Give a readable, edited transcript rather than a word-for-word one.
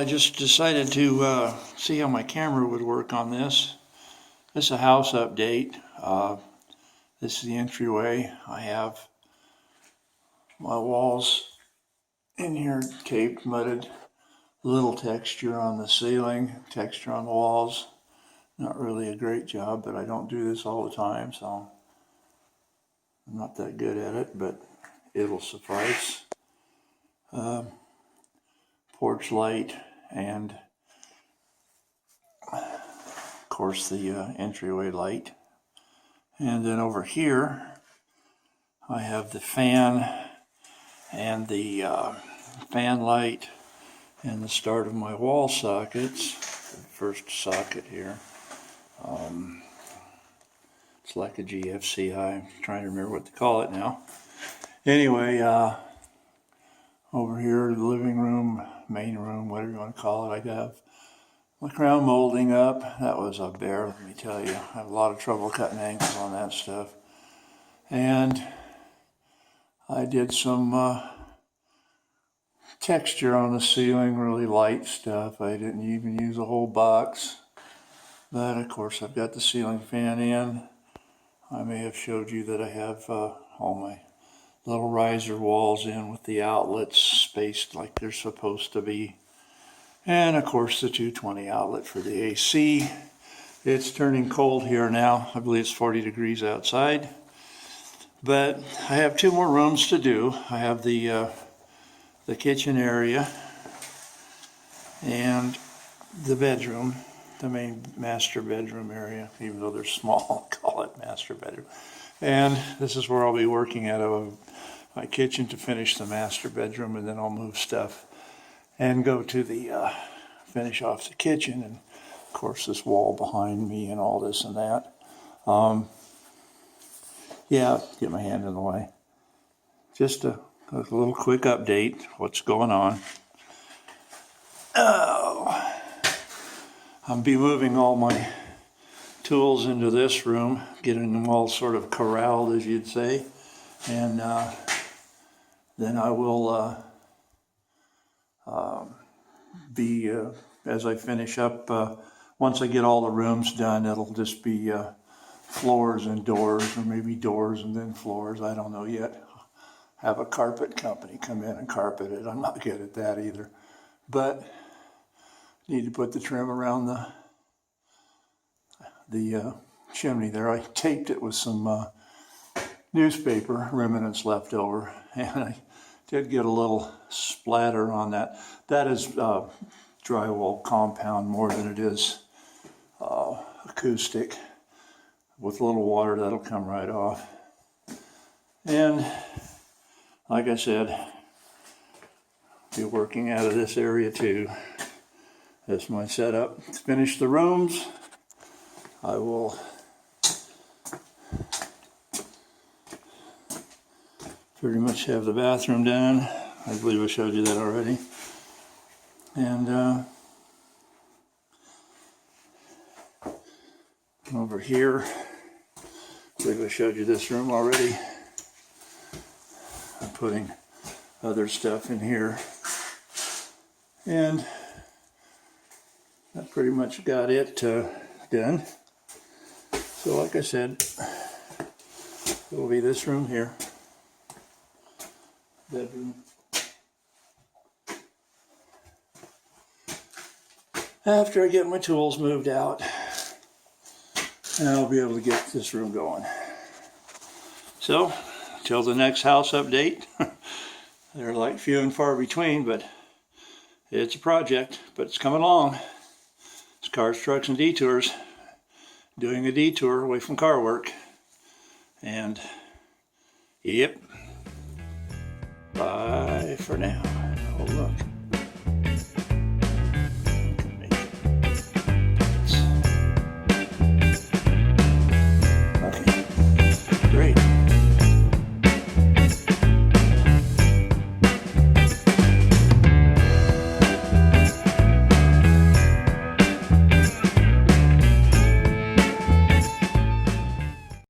I just decided to see how my camera would work on this. This is a house update. This is the entryway. I have my walls in here taped, mudded. Little texture on the ceiling, texture on the walls. Not really a great job, but I don't do this all the time, so I'm not that good at it, but it'll suffice. Porch light, and of course the entryway light. And then over here I have the fan and the fan light and the start of my wall sockets. The first socket here. It's like a GFCI. I'm trying to remember what to call it now. Anyway, over here, the living room, main room, whatever you want to call it, I have my crown molding up. That was a bear, let me tell you. I have a lot of trouble cutting angles on that stuff. And I did some texture on the ceiling, really light stuff. I didn't even use a whole box. But of course, I've got the ceiling fan in. I may have showed you that I have all my little riser walls in with the outlets spaced like they're supposed to be. And of course the 220 outlet for the AC. It's turning cold here now. I believe it's 40 degrees outside. But I have two more rooms to do. I have the kitchen area and the bedroom, the main master bedroom area, even though they're small, I'll call it master bedroom. And this is where I'll be working out of my kitchen to finish the master bedroom, and then I'll move stuff and go to the finish off the kitchen, and of course this wall behind me and all this and that. Yeah, get my hand in the way. Just a little quick update, what's going on. Oh, I'll be moving all my tools into this room, getting them all sort of corralled, as you'd say, and then I will be, as I finish up, once I get all the rooms done, it'll just be floors and doors, or maybe doors and then floors, I don't know yet. Have a carpet company come in and carpet it. I'm not good at that either, but need to put the trim around the chimney there. I taped it with some newspaper remnants left over, and I did get a little splatter on that. That is drywall compound more than it is acoustic. With a little water, that'll come right off. And like I said, be working out of this area too. That's my setup. To finish the rooms, I will pretty much have the bathroom done. I believe I showed you that already. And over here, I believe I showed you this room already. I'm putting other stuff in here. And that pretty much got it done. So like I said, it will be this room here. Bedroom. After I get my tools moved out, I'll be able to get this room going. So, till the next house update, they're like few and far between, but it's a project, but it's coming along. It's Cars, Trucks, and Detours. Doing a detour away from car work. And, yep. Bye for now. Oh, look.